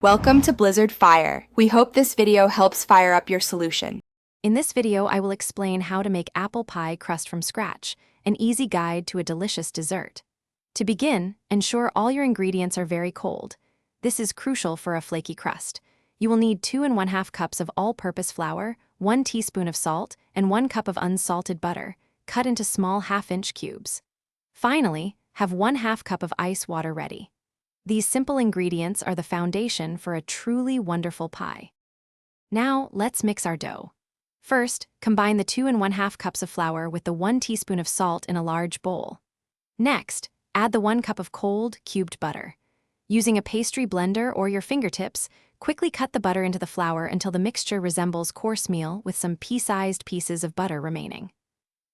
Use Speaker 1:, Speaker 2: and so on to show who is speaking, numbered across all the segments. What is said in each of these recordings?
Speaker 1: Welcome to Blizzard Fire. We hope this video helps fire up your solution.
Speaker 2: In this video, I will explain how to make apple pie crust from scratch, an easy guide to a delicious dessert. To begin, ensure all your ingredients are very cold. This is crucial for a flaky crust. You will need 2 1/2 cups of all-purpose flour, 1 teaspoon of salt, and 1 cup of unsalted butter, cut into small 1/2-inch cubes. Finally, have 1/2 cup of ice water ready. These simple ingredients are the foundation for a truly wonderful pie. Now, let's mix our dough. First, combine the 2 1/2 cups of flour with the 1 teaspoon of salt in a large bowl. Next, add the 1 cup of cold, cubed butter. Using a pastry blender or your fingertips, quickly cut the butter into the flour until the mixture resembles coarse meal with some pea-sized pieces of butter remaining.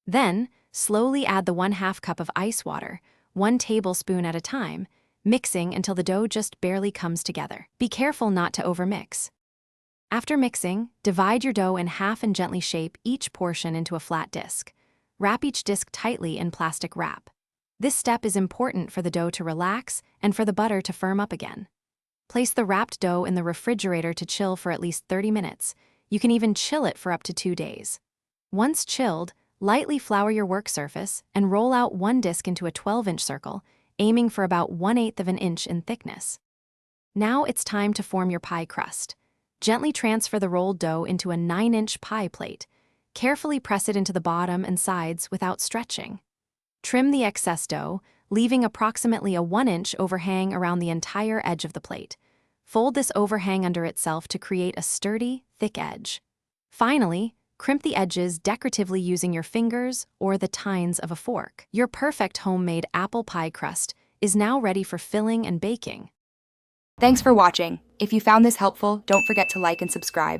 Speaker 2: Then, slowly add the 1/2 cup of ice water, 1 tablespoon at a time, mixing until the dough just barely comes together. Be careful not to overmix. After mixing, divide your dough in half and gently shape each portion into a flat disc. Wrap each disc tightly in plastic wrap. This step is important for the dough to relax and for the butter to firm up again. Place the wrapped dough in the refrigerator to chill for at least 30 minutes. You can even chill it for up to 2 days. Once chilled, lightly flour your work surface and roll out 1 disc into a 12-inch circle, aiming for about 1/8 of an inch in thickness. Now it's time to form your pie crust. Gently transfer the rolled dough into a 9-inch pie plate. Carefully press it into the bottom and sides without stretching. Trim the excess dough, leaving approximately a 1-inch overhang around the entire edge of the plate. Fold this overhang under itself to create a sturdy, thick edge. Finally, crimp the edges decoratively using your fingers or the tines of a fork. Your perfect homemade apple pie crust is now ready for filling and baking.
Speaker 1: Thanks for watching. If you found this helpful, don't forget to like and subscribe.